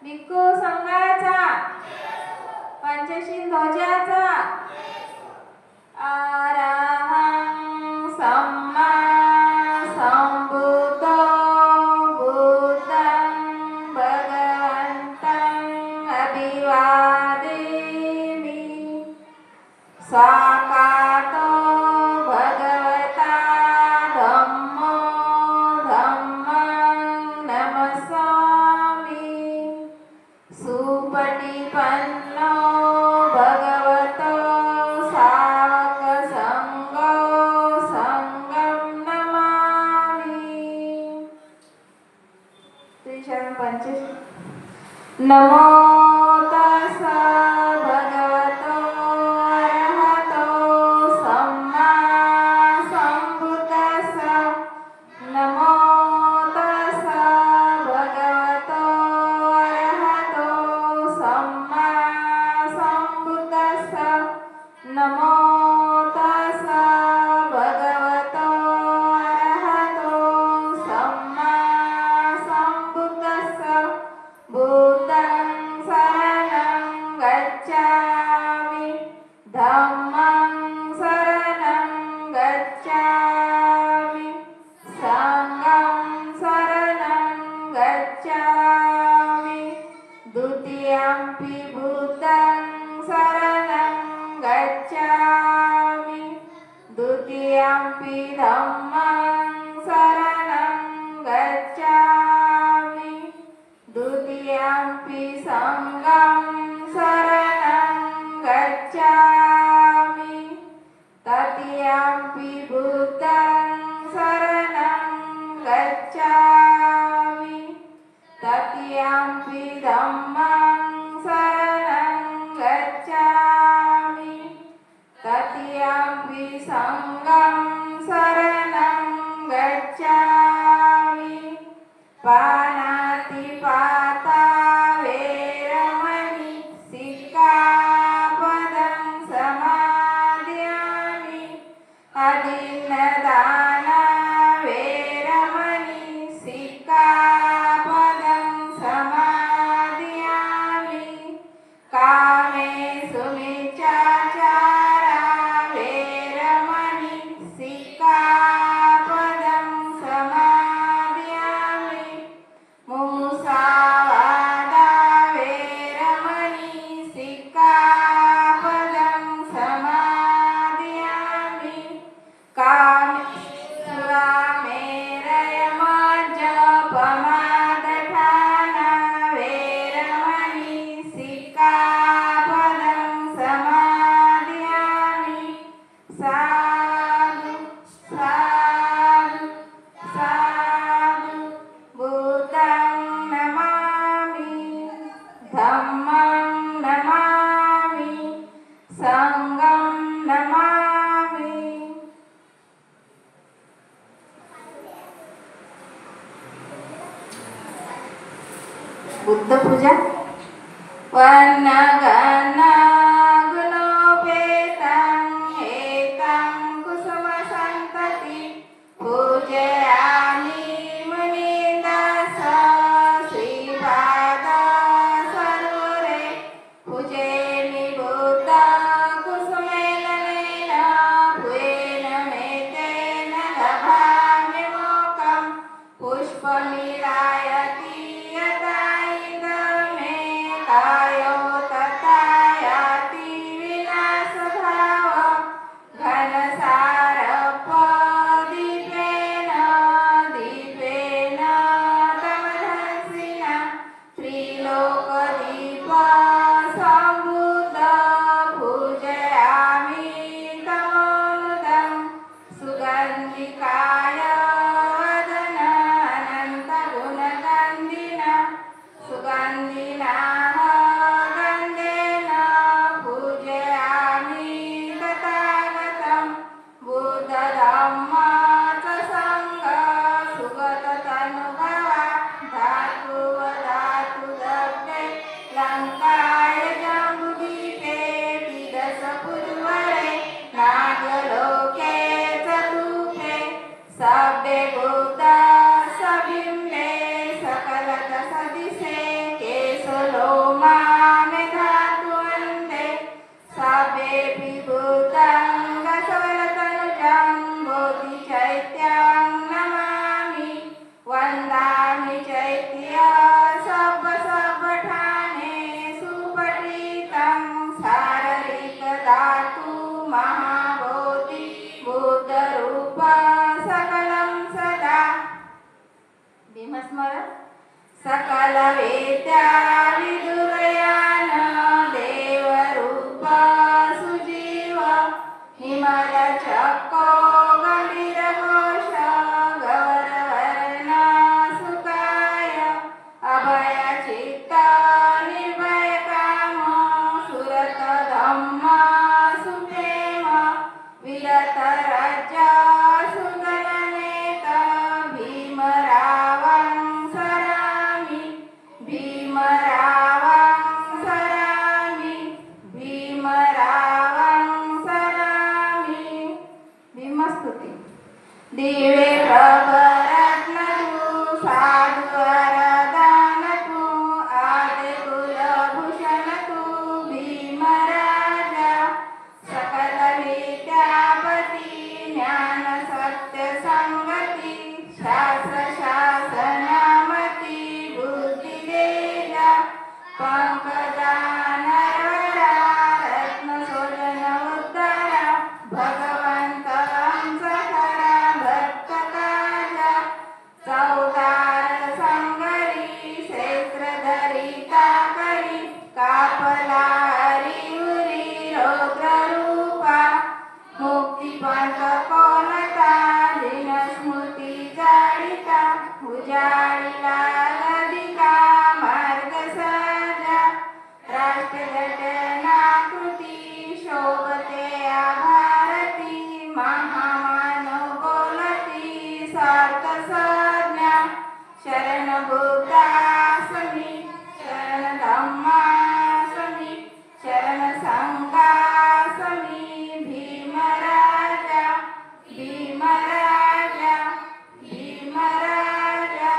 भिक्खू संघाचा, पंचशील ध्वजाचा, अरहं सम्मा संबुद्धो बुद्धं भगवन्तं अभिवादेमि। स्वागतो भगवता धम्मो धम्मं नमस्सामि। सुपटिपन्नो भगवतो सावकसंघो संघं नमामि। त्रिशरण पंचशील। नमो तस्सा भगवतो अरहतो सम्मा संबुद्दस्सा। नमो तस्सा भगवतो अरहतो सम्मा संबुद्दस्सा। नमो तस्सा भगवतो अरहतो सम्मा संबुद्दस्सा। बुद्धं शरणं गच्छामि, धम्मं शरणं गच्छामि, संघं शरणं गच्छामि। द्वितीयंपि बुद्धं शरणं गच्छामि, द्वितीयंपि धम्मं शरणं गच्छामि, द्वितीयंपि संघं शरणं गच्छामि, तृतीयंपि बुद्धं शरणं गच्छामि, तृतीयंपि धम्मं शरणं गच्छामि, तृतीयंपि संघं शरणं गच्छामि। पानातिपाता वेरमणि सिक्खापदं समादयामि। अदिन्नदाना वेरमणि सिक्खापदं समादयामि। कामेषु मिच्छाचारा वेरमणि सिक्खापदं समादयामि। मुसावादा वेरमणि सिक्खापदं समादयामि। कामेरयमज्जपमादठाना वेरमणि सिक्खापदं समादयामि। साधु साधु साधु। बुद्धं नमामि, धम्मं नमामि, संघं नमामि। बुद्ध पूजा। वर्णगणगुणोपेतं एकं कुसुमसन्तति पूजयामि मुनीन्द्रस्स श्रीपाद सरोरे। पूजयामि बुद्ध कुसुमेलनेन भुवेन मेतेन लभामि मोक्षं। पुष्पमिरायति यथा इन्द्र मे कायो तथा वेत्या विदुरयान देवरूप सुजीव हिमल चक्को गंभीर घोष गौरवर्ण सुकाय अभय चित्त निर्भय काम सुरत धम्म सुप्रेम विरत राज्य सुगणनेत भीमरावं सरामि भीमरावं सरामि भीमरावं सरामि भीमस्तुती दिवे प्रभरत्नतु साधुवरदानतु आदिकुलभूषणतु भीमराजा सकल विद्यापति ज्ञान सत्य संगति शास्त्र शासनामति बुद्धिवेदा पंकजानरवरा रत्न सोजन उद्धारा भगवंत हंसकरा भक्त काजा चौदार संगरी क्षेत्रधरिता करी कापला हरिउरी रौद्र रूपा मुक्तिपंथ कोणता दिन स्मृती जाडिता उजाडिला नदिका मार्ग साजा राष्ट्रघटनाकृती शोभते भारती महामानव बोलती सार्थ संज्ञा शरण बुद्धासमी शरण धम्मासमी शरण संघासमी भीमराजा भीमराजा भीमराजा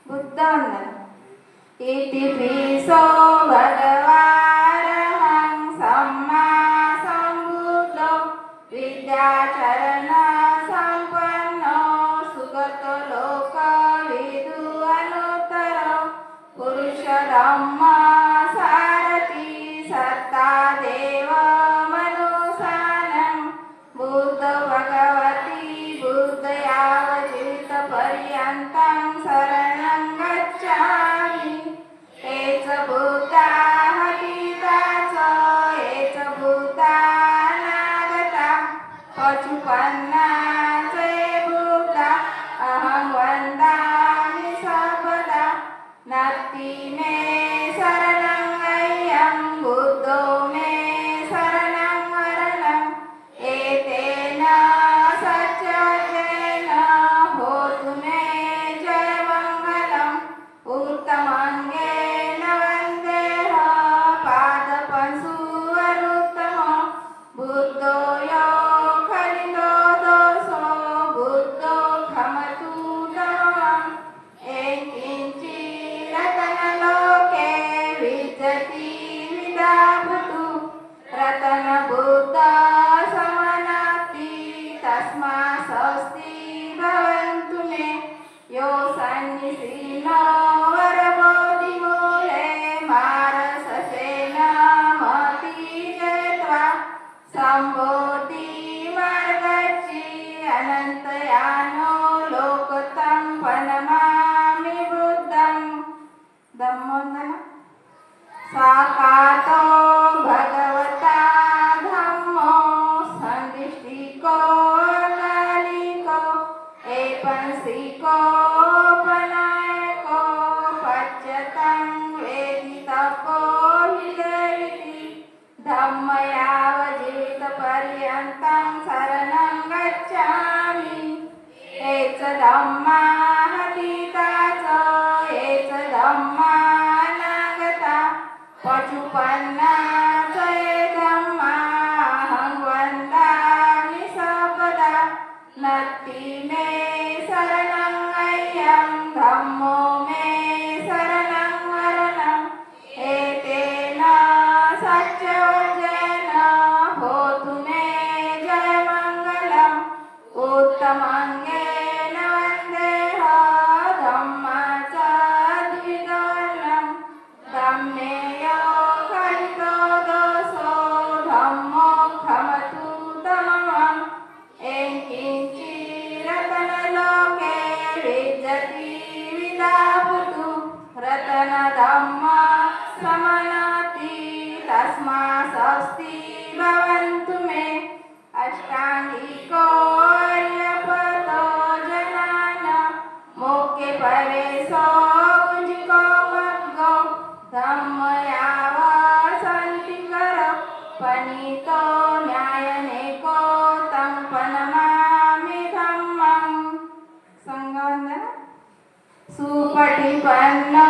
बुद्धवंदन इतिपिसो भगवारहं सम्मा सम्बुद्धो विद्याचरण सम्पन्नो सुगतो लोकविदु अनुत्तरो पुरुष धम्म सारथि सत्ता देव मनुसानं बुद्ध भगवती बुद्धयावचित पर्यन्तं शरणं गच्छामि एच बुद्धा हतीताच एच बुद्धा नागता पचुपन्नाच बुद्धा अहं वन्दामि सर्वदा नत्ति मे शरणं अय्यं बुद्धो मे शरणं वरणं एतेन सच्चेन होतु मे जयमङ्गलम् उत्तमङ्गेन वन्देह पादपशुवरुत्तमो बुद्धो यो खलितो दोषो बुद्धो खमतु तमम् एकिञ्चिरतनलोके विजति विदाभूतु रतनबुद्ध समनाति तस्मा स्वस्ति भवन्तु मे यो सन्निसीनो वरबोधिमूले मारससेन महती जयत्वा सम्बोधि मार्गच्छि अनन्तयानो लोकतं प्रणमामि बुद्धं धम्मोऽन्दन साकातो भगवता धम्मो सन्दिष्टिको अकालिको एपंसिको पनायको पच्यतं वेदितपो हिलेरिति धम्मयावजीवितपर्यन्तं शरणं गच्छामि एच धम्मा हतीता च एच धम्मा नागता पचुपन्ना च ये धम्मा अहं वन्दामि सर्वदा नत्ति मे शरणं अय्यं धम्मो मे शरणं वरणं एतेन सच्चेन होतु मे जयमङ्गलम् उत्तमङ्गेन वन्देह धम्माच द्विदोर्णं धम्मेयो खलितो दोषो सनातन धम्म समनाति तस्मा स्वस्ति भवन्तु मे अष्टांगिको अर्यपतो जनान मोके परेशो मुझको मग्गो धम्मयाव सन्ति करो पनीतो न्यायनेको तं पनमामि धम्मं संगवंदना सुपटिपन्नो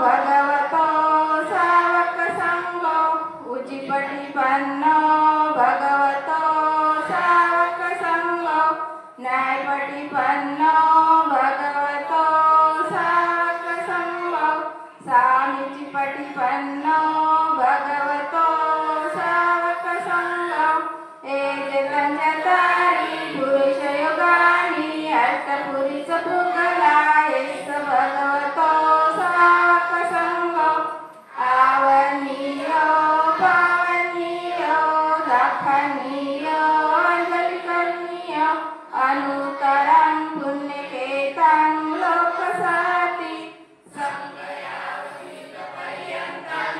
भगवतो सावक संगो उचिपटिपन्नो भगवतो सावक संगो न्यायपटिपन्नो भगवतो सावक संगो सामीचिपटिपन्नो भगवतो सावक संगो एतञ्जतानि पुरुषयोगानि अष्टपुरुषभुगला एष भगवतो सावक संगो आवनीयो पावनीयो दाखनीयो अंजलिकरणीयो अनुतरं पुण्यकेतं लोकसाति संगयावतीतपर्यन्तं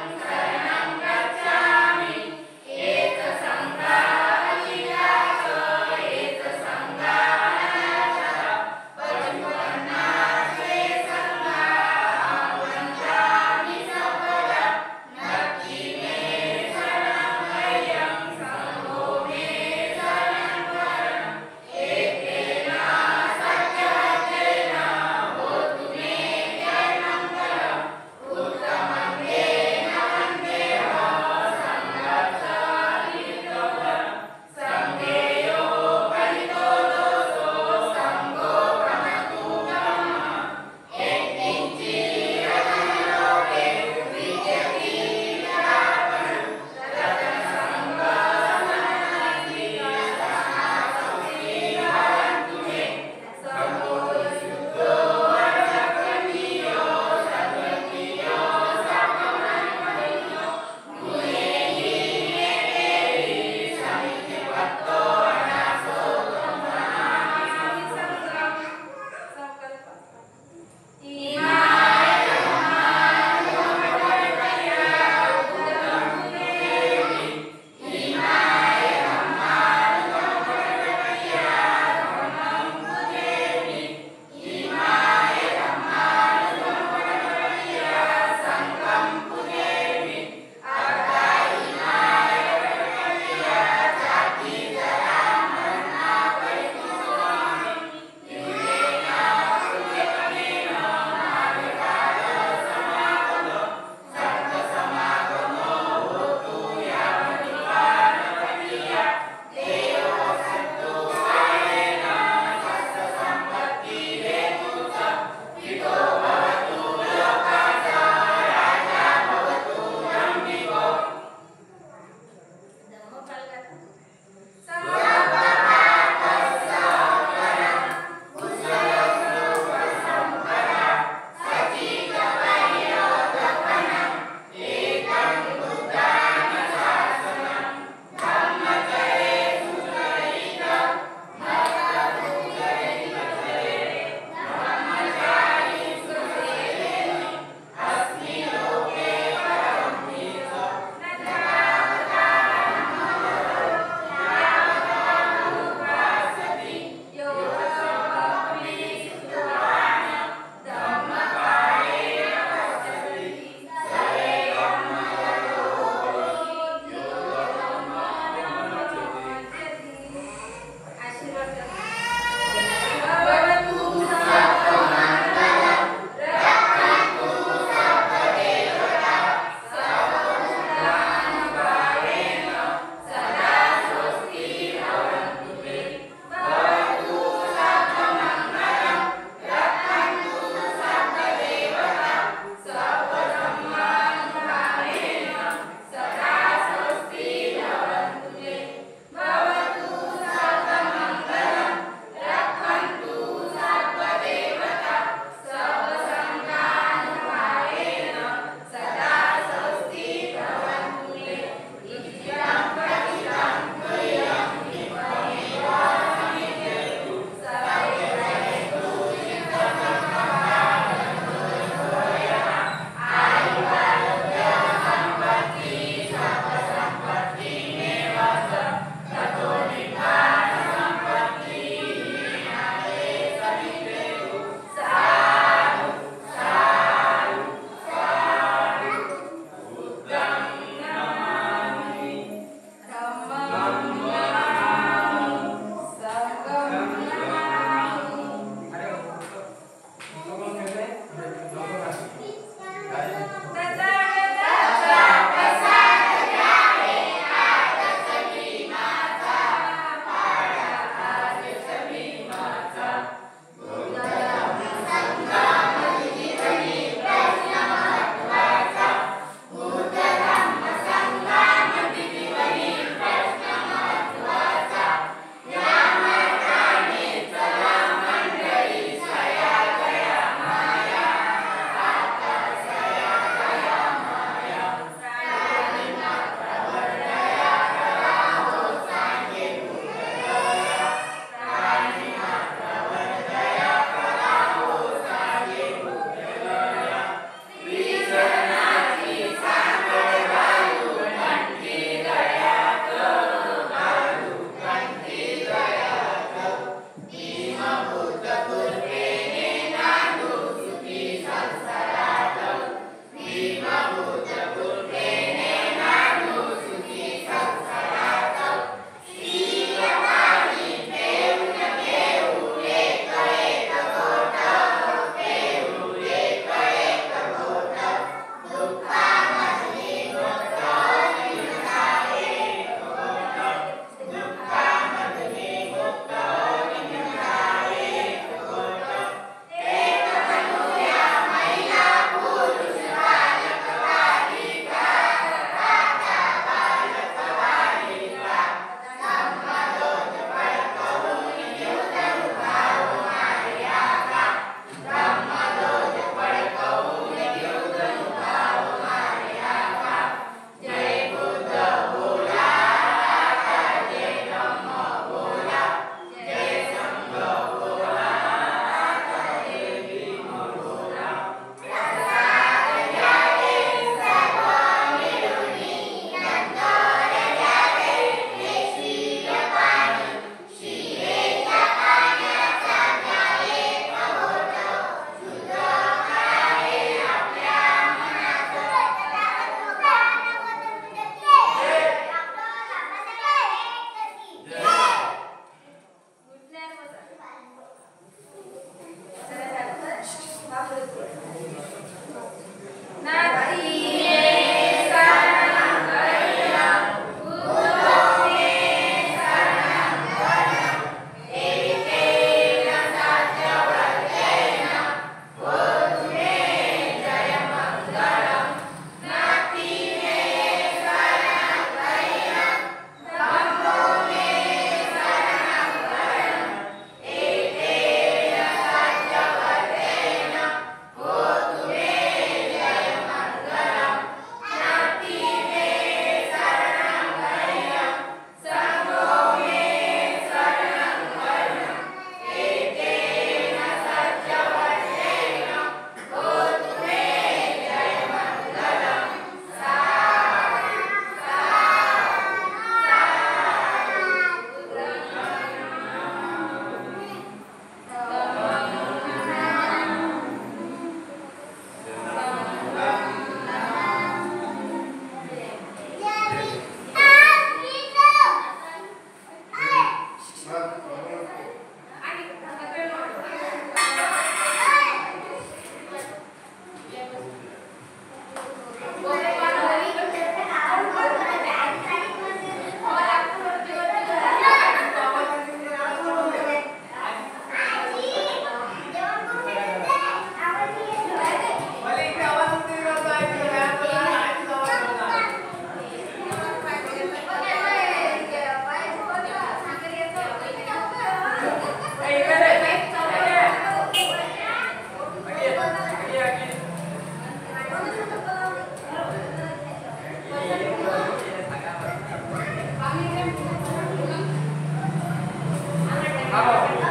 नमो